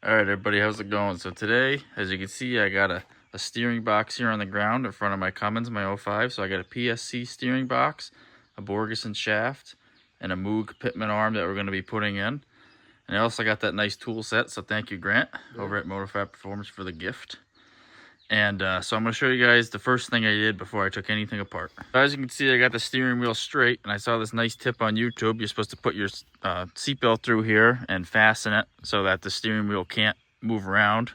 All right, everybody, how's it going? So today, as you can see, I got a steering box here on the ground in front of my Cummins, my 05. So I got a PSC steering box, a Borgeson shaft, and a Moog Pitman arm that we're going to be putting in. And I also got that nice tool set, so thank you, Grant, over at Motorfab Performance for the gift. And so I'm going to show you guys the first thing I did before I took anything apart. As you can see, I got the steering wheel straight, and I saw this nice tip on YouTube. You're supposed to put your seatbelt through here and fasten it so that the steering wheel can't move around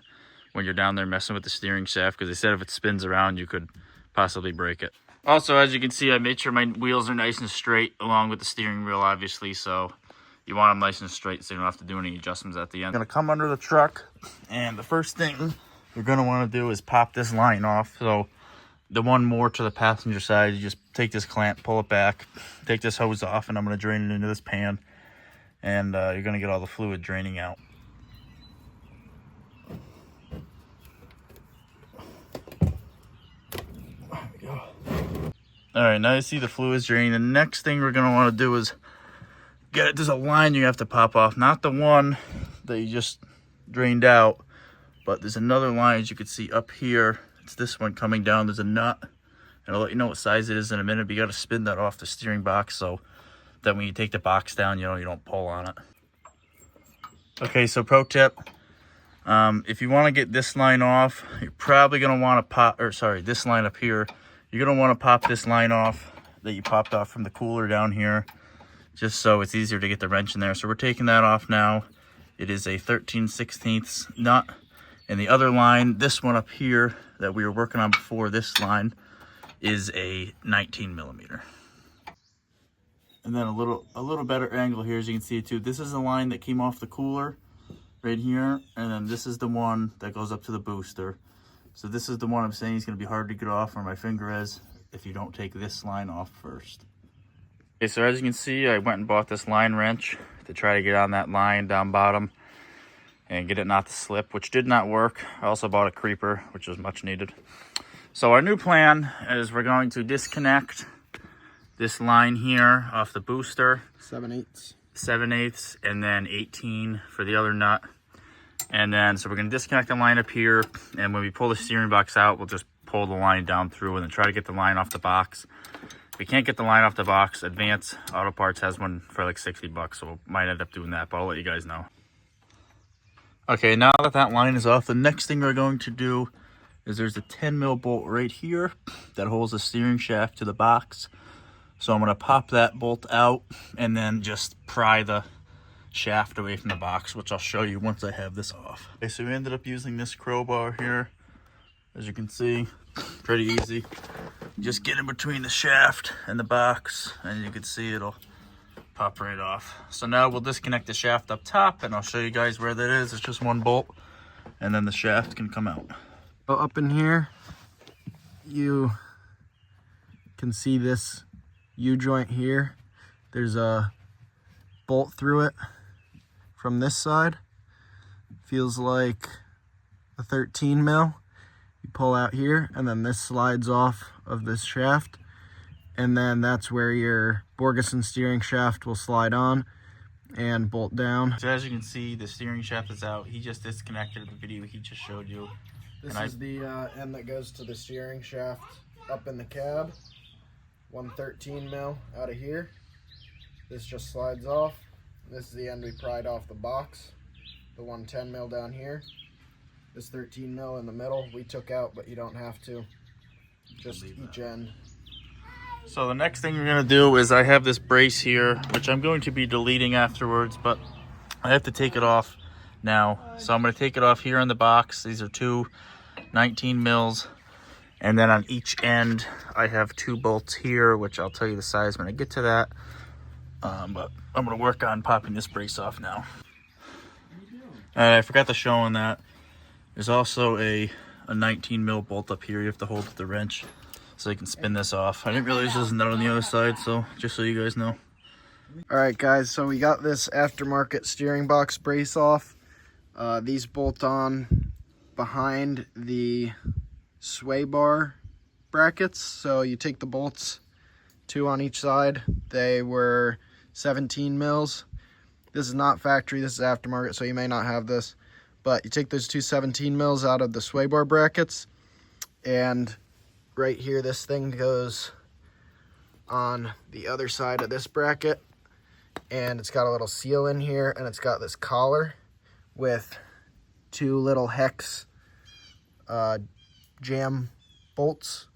when you're down there messing with the steering shaft, because they said if it spins around, you could possibly break it. Also, as you can see, I made sure my wheels are nice and straight along with the steering wheel, obviously, so you want them nice and straight so you don't have to do any adjustments at the end. I'm going to come under the truck, and the first thing you're going to want to do is pop this line off. So the one more to the passenger side, you just take this clamp, pull it back, take this hose off, and I'm going to drain it into this pan, and you're going to get all the fluid draining out. There we go. All right, now you see the fluids draining. The next thing we're going to want to do is get it. There's a line you have to pop off, not the one that you just drained out, but there's another line, as you can see up here. It's this one coming down. There's a nut, and I'll let you know what size it is in a minute, but you got to spin that off the steering box so that when you take the box down, you don't pull on it. Okay, so pro tip, if you want to get this line off, you're probably going to want to pop, this line up here. You're going to want to pop this line off that you popped off from the cooler down here, just so it's easier to get the wrench in there. So we're taking that off now. It is a 13/16 nut. And the other line, this one up here that we were working on before, this line is a 19 millimeter. And then a little better angle here, as you can see too. This is the line that came off the cooler right here, and then this is the one that goes up to the booster. So this is the one I'm saying is going to be hard to get off where my finger is if you don't take this line off first. Okay, so as you can see, I went and bought this line wrench to try to get on that line down bottom and get it not to slip, which did not work. I also bought a creeper, which was much needed. So our new plan is we're going to disconnect this line here off the booster. 7/8, and then 18 for the other nut. And then, so we're gonna disconnect the line up here, and when we pull the steering box out, we'll just pull the line down through and then try to get the line off the box. If we can't get the line off the box, Advance Auto Parts has one for like 60 bucks, so we might end up doing that, but I'll let you guys know. Okay, now that that line is off, the next thing we're going to do is there's a 10 mil bolt right here that holds the steering shaft to the box. So I'm going to pop that bolt out and then just pry the shaft away from the box, which I'll show you once I have this off. Okay, so we ended up using this crowbar here. As you can see, pretty easy. Just get in between the shaft and the box, and you can see it'll pop right off. So now we'll disconnect the shaft up top, and I'll show you guys where that is. It's just one bolt, and then the shaft can come out. So up in here, you can see this U-joint here. There's a bolt through it from this side. Feels like a 13 mil. You pull out here, and then this slides off of this shaft, and then that's where your Borgeson steering shaft will slide on and bolt down. So as you can see, the steering shaft is out. He just disconnected the video he just showed you. This is the end that goes to the steering shaft up in the cab. 113 mil out of here. This just slides off. This is the end we pried off the box. The 110 mil down here. This 13 mil in the middle we took out, but you don't have to. Just each end. So the next thing we're going to do is I have this brace here, which I'm going to be deleting afterwards, but I have to take it off now. So I'm going to take it off here in the box. These are two 19 mils. And then on each end, I have two bolts here, which I'll tell you the size when I get to that. But I'm going to work on popping this brace off now. And I forgot to show on that. There's also a 19 mil bolt up here you have to hold with the wrench so you can spin this off. I didn't realize there's a nut on the other side, so just so you guys know. Alright guys, so we got this aftermarket steering box brace off. These bolt on behind the sway bar brackets. So you take the bolts, two on each side. They were 17 mils. This is not factory, this is aftermarket, so you may not have this. But you take those two 17 mils out of the sway bar brackets, and right here, this thing goes on the other side of this bracket, and it's got a little seal in here, and it's got this collar with two little hex jam bolts.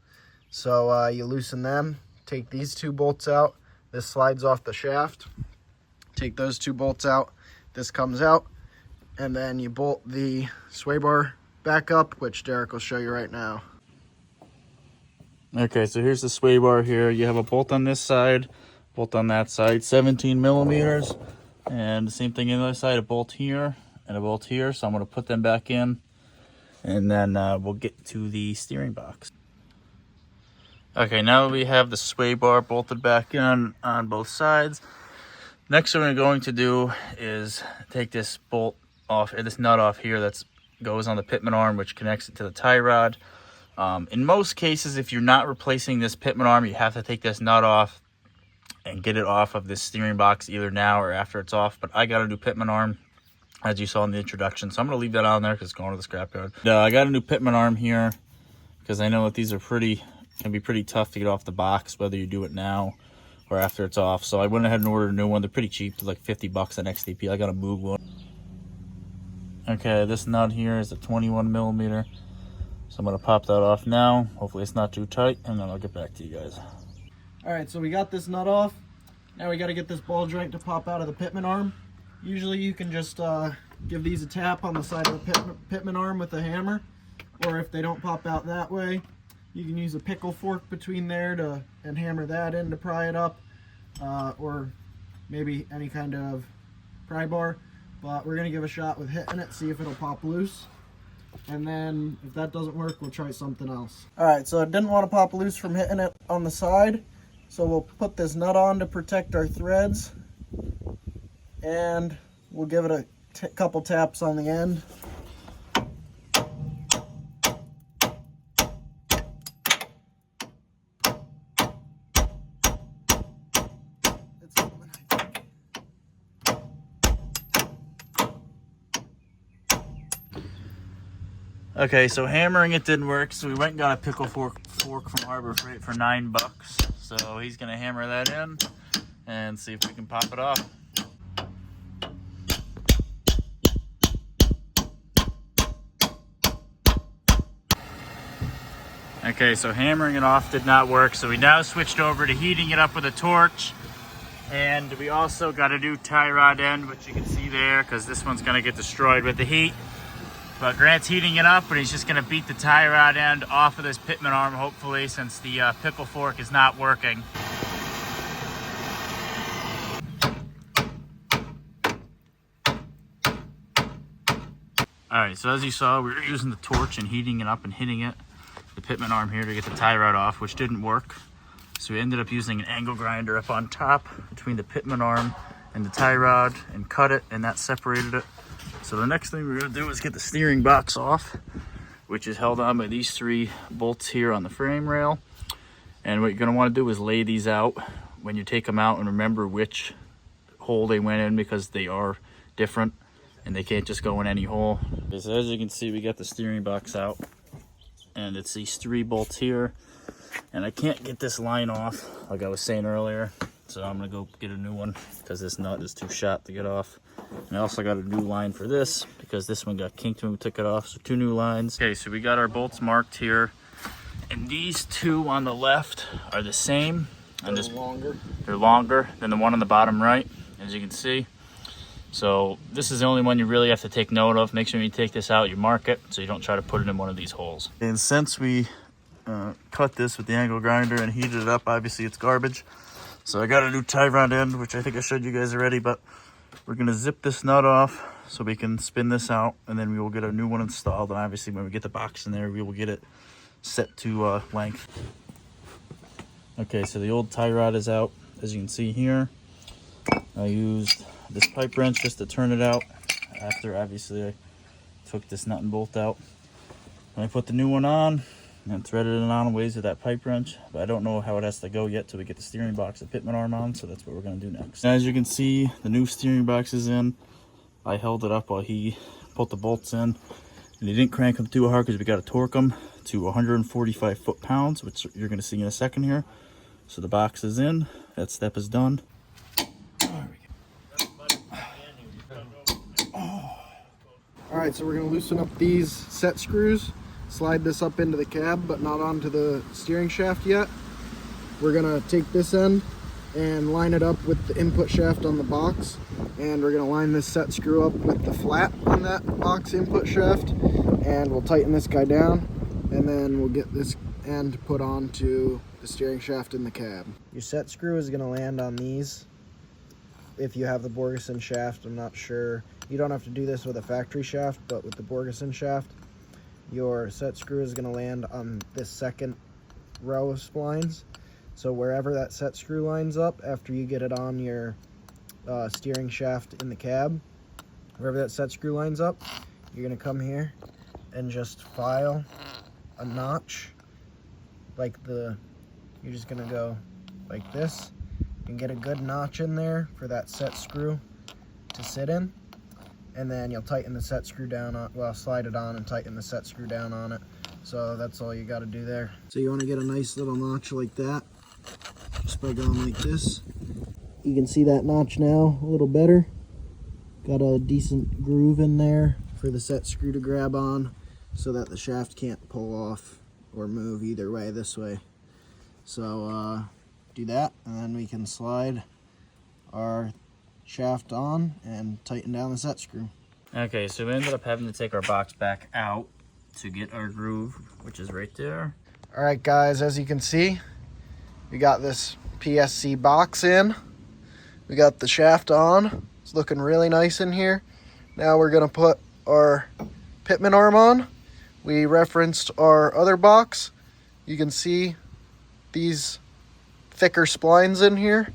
So you loosen them, take these two bolts out, this slides off the shaft, take those two bolts out, this comes out, and then you bolt the sway bar back up, which Derek will show you right now. Okay, so here's the sway bar here. You have a bolt on this side, bolt on that side, 17 millimeters, and the same thing on the other side, a bolt here and a bolt here. So I'm going to put them back in, and then we'll get to the steering box. Okay, now we have the sway bar bolted back in on both sides. Next what we're going to do is take this bolt off, this nut off here that goes on the pitman arm, which connects it to the tie rod. In most cases, if you're not replacing this pitman arm, you have to take this nut off and get it off of this steering box either now or after it's off. But I got a new pitman arm, as you saw in the introduction, so I'm going to leave that on there because it's going to the scrapyard. I got a new pitman arm here because I know that these are can be pretty tough to get off the box, whether you do it now or after it's off. So I went ahead and ordered a new one. They're pretty cheap. They're like 50 bucks on XTP. I got a Moog one. Okay, this nut here is a 21 millimeter. So I'm going to pop that off now. Hopefully it's not too tight, and then I'll get back to you guys. All right, so we got this nut off. Now we got to get this ball joint to pop out of the pitman arm. Usually you can just give these a tap on the side of the pitman arm with a hammer, or if they don't pop out that way, you can use a pickle fork between there and hammer that in to pry it up, or maybe any kind of pry bar. But we're gonna give a shot with hitting it, see if it'll pop loose. And then if that doesn't work, we'll try something else. All right, so I didn't want to pop loose from hitting it on the side. So we'll put this nut on to protect our threads. And we'll give it a couple taps on the end. Okay, so hammering it didn't work, so we went and got a pickle fork from Harbor Freight for $9. So he's gonna hammer that in and see if we can pop it off. Okay, so hammering it off did not work, so we now switched over to heating it up with a torch. And we also got a new tie rod end, which you can see there, because this one's gonna get destroyed with the heat. But Grant's heating it up, and he's just gonna beat the tie rod end off of this pitman arm, hopefully, since the pickle fork is not working. All right, so as you saw, we were using the torch and heating it up and hitting it, the pitman arm here, to get the tie rod off, which didn't work. So we ended up using an angle grinder up on top between the pitman arm and the tie rod and cut it, and that separated it. So the next thing we're gonna do is get the steering box off, which is held on by these three bolts here on the frame rail. And what you're gonna wanna do is lay these out when you take them out, and remember which hole they went in, because they are different and they can't just go in any hole. So as you can see, we got the steering box out, and it's these three bolts here. And I can't get this line off, like I was saying earlier. So I'm gonna go get a new one because this nut is too short to get off. And I also got a new line for this because this one got kinked when we took it off. So 2 new lines. Okay, so we got our bolts marked here. And these two on the left are the same. And they're longer than the one on the bottom right, as you can see. So this is the only one you really have to take note of. Make sure when you take this out, you mark it so you don't try to put it in one of these holes. And since we cut this with the angle grinder and heated it up, obviously it's garbage. So I got a new tie rod end, which I think I showed you guys already, but we're gonna zip this nut off so we can spin this out, and then we will get a new one installed. And obviously when we get the box in there, we will get it set to length. Okay, so the old tie rod is out, as you can see here. I used this pipe wrench just to turn it out after obviously I took this nut and bolt out. And I put the new one on and threaded it on ways with that pipe wrench, but I don't know how it has to go yet till we get the steering box and pitman arm on, so that's what we're gonna do next. As you can see, the new steering box is in. I held it up while he put the bolts in. And you didn't crank them too hard because we got to torque them to 145 foot-pounds, which you're going to see in a second here. So the box is in. That step is done. All right, so we're gonna loosen up these set screws, slide this up into the cab, but not onto the steering shaft yet. We're gonna take this end and line it up with the input shaft on the box, and we're gonna line this set screw up with the flat on that box input shaft, and we'll tighten this guy down, and then we'll get this end put onto the steering shaft in the cab. Your set screw is gonna land on these. If you have the Borgeson shaft, I'm not sure. You don't have to do this with a factory shaft, but with the Borgeson shaft, your set screw is going to land on this second row of splines. So wherever that set screw lines up, after you get it on your steering shaft in the cab, wherever that set screw lines up, you're going to come here and just file a notch you're just going to go like this. You can get a good notch in there for that set screw to sit in, and then you'll tighten the set screw down on, well, slide it on and tighten the set screw down on it. So that's all you got to do there. So you want to get a nice little notch like that, just by going like this. You can see that notch now a little better. Got a decent groove in there for the set screw to grab on, so that the shaft can't pull off or move either way, this way. So do that, and then we can slide our shaft on and tighten down the set screw. Okay, so we ended up having to take our box back out to get our groove, which is right there. All right, guys, as you can see, we got this PSC box in. We got the shaft on. It's looking really nice in here. Now we're gonna put our pitman arm on. We referenced our other box. You can see these thicker splines in here.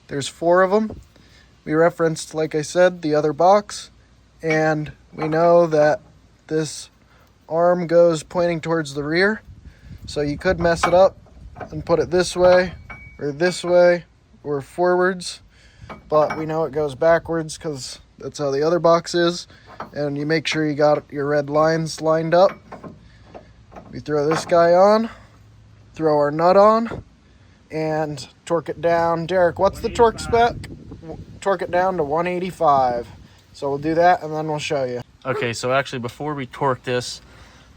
There's 4 of them. We referenced, like I said, the other box, and we know that this arm goes pointing towards the rear, so you could mess it up and put it this way or forwards, but we know it goes backwards because that's how the other box is. And you make sure you got your red lines lined up. We throw this guy on, throw our nut on, and torque it down. Derek, what's the torque spec? Torque it down to 185. So we'll do that and then we'll show you. Okay, so actually before we torqued this,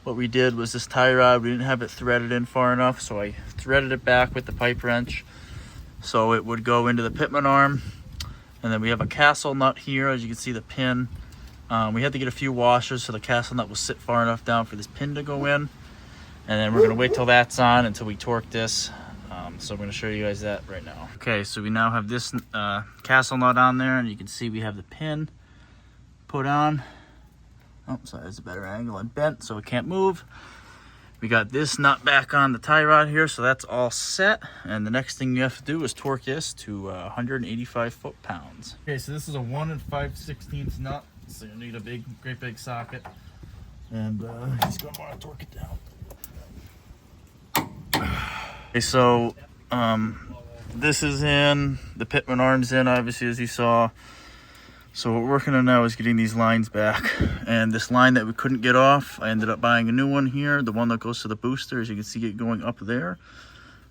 what we did was this tie rod, we didn't have it threaded in far enough, so I threaded it back with the pipe wrench so it would go into the pitman arm. And then we have a castle nut here, as you can see the pin. We had to get a few washers so the castle nut will sit far enough down for this pin to go in. And then we're gonna wait till that's on until we torque this. So I'm going to show you guys that right now. Okay, so we now have this castle nut on there, and you can see we have the pin put on. Oh, sorry, there's a better angle and bent, so it can't move. We got this nut back on the tie rod here, so that's all set. And the next thing you have to do is torque this to 185 foot-pounds. Okay, so this is a 1 5/16 nut, so you need a great big socket. And he's going to want to torque it down. Okay, so this is in, the pitman arm's in, obviously, as you saw. So what we're working on now is getting these lines back. And this line that we couldn't get off, I ended up buying a new one here, the one that goes to the booster, as you can see it going up there.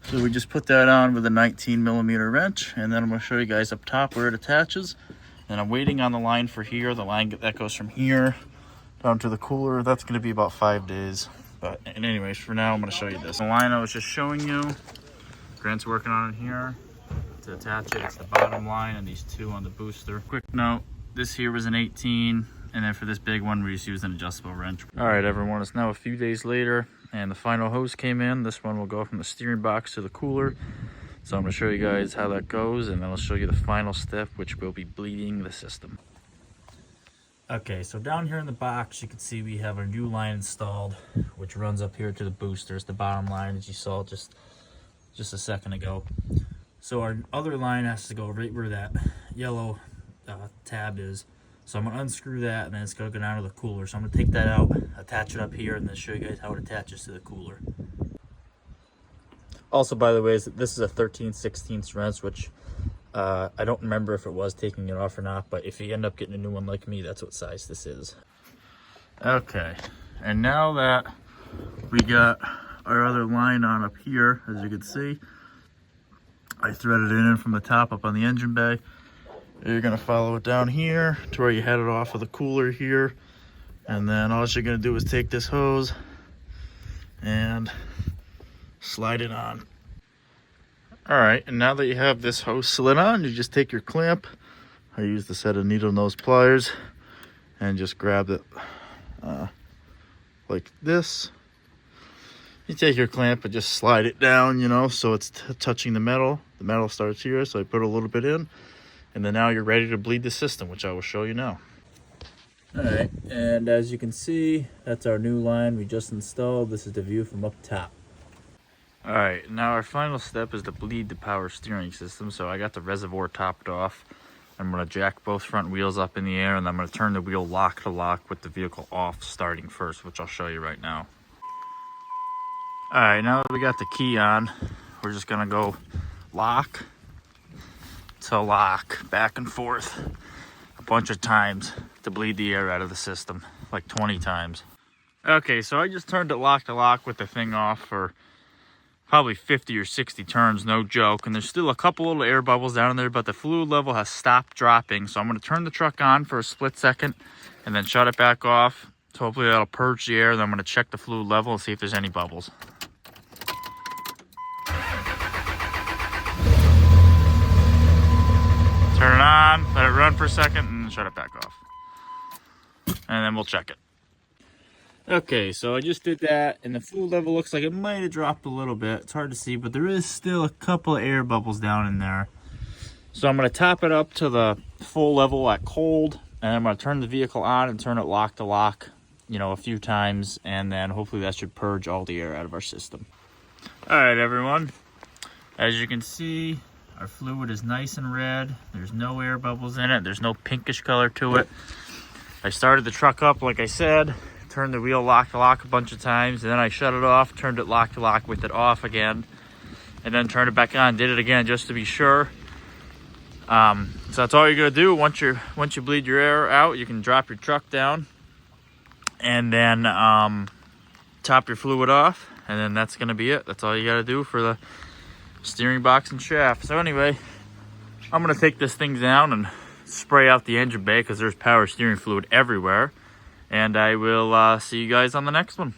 So we just put that on with a 19mm wrench, and then I'm going to show you guys up top where it attaches. And I'm waiting on the line for here, the line that goes from here down to the cooler. That's going to be about 5 days. But anyways, for now, I'm going to show you this. The line I was just showing you, Grant's working on it here to attach it. It's the bottom line and these 2 on the booster. Quick note, this here was an 18, and then for this big one, we just used an adjustable wrench. All right, everyone, it's now a few days later, and the final hose came in. This one will go from the steering box to the cooler. So I'm going to show you guys how that goes, and then I'll show you the final step, which will be bleeding the system. Okay, so down here in the box, you can see we have our new line installed, which runs up here to the booster. It's the bottom line, as you saw just a second ago. So our other line has to go right where that yellow tab is. So I'm going to unscrew that, and then it's going to go down to the cooler. So I'm going to take that out, attach it up here, and then show you guys how it attaches to the cooler. Also, by the way, this is a 13/16 wrench, which I don't remember if it was taking it off or not, but if you end up getting a new one like me, that's what size this is. Okay, and now that we got our other line on up here, as you can see, I threaded it in from the top up on the engine bay. You're gonna follow it down here to where you had it off of the cooler here. And then all you're gonna do is take this hose and slide it on. All right, and now that you have this hose slid on, you just take your clamp. I used a set of needle nose pliers and just grab it like this. You take your clamp and just slide it down, you know, so it's touching the metal. The metal starts here, so I put a little bit in. And then now you're ready to bleed the system, which I will show you now. All right, and as you can see, that's our new line we just installed. This is the view from up top. All right, now our final step is to bleed the power steering system. So I got the reservoir topped off. I'm gonna jack both front wheels up in the air, and I'm gonna turn the wheel lock to lock with the vehicle off starting first, which I'll show you right now. All right, now that we got the key on, we're just gonna go lock to lock, back and forth a bunch of times to bleed the air out of the system, like 20 times. Okay, so I just turned it lock to lock with the thing off for probably 50 or 60 turns, no joke. And there's still a couple little air bubbles down in there, but the fluid level has stopped dropping. So I'm gonna turn the truck on for a split second and then shut it back off. So hopefully that'll purge the air. Then I'm gonna check the fluid level and see if there's any bubbles. Turn it on, let it run for a second, and shut it back off. And then we'll check it. Okay, so I just did that, and the fluid level looks like it might have dropped a little bit. It's hard to see, but there is still a couple of air bubbles down in there. So I'm gonna top it up to the full level at cold, and I'm gonna turn the vehicle on and turn it lock to lock, you know, a few times, and then hopefully that should purge all the air out of our system. All right, everyone. As you can see, our fluid is nice and red. There's no air bubbles in it. There's no pinkish color to it. I started the truck up, like I said, turned the wheel lock to lock a bunch of times, and then I shut it off, turned it lock to lock with it off again, and then turned it back on, did it again just to be sure. So that's all you're gonna do. Once you bleed your air out, you can drop your truck down and then top your fluid off, and then that's gonna be it. That's all you gotta do for the steering box and shaft. So anyway, I'm gonna take this thing down and spray out the engine bay because there's power steering fluid everywhere, and I will see you guys on the next one.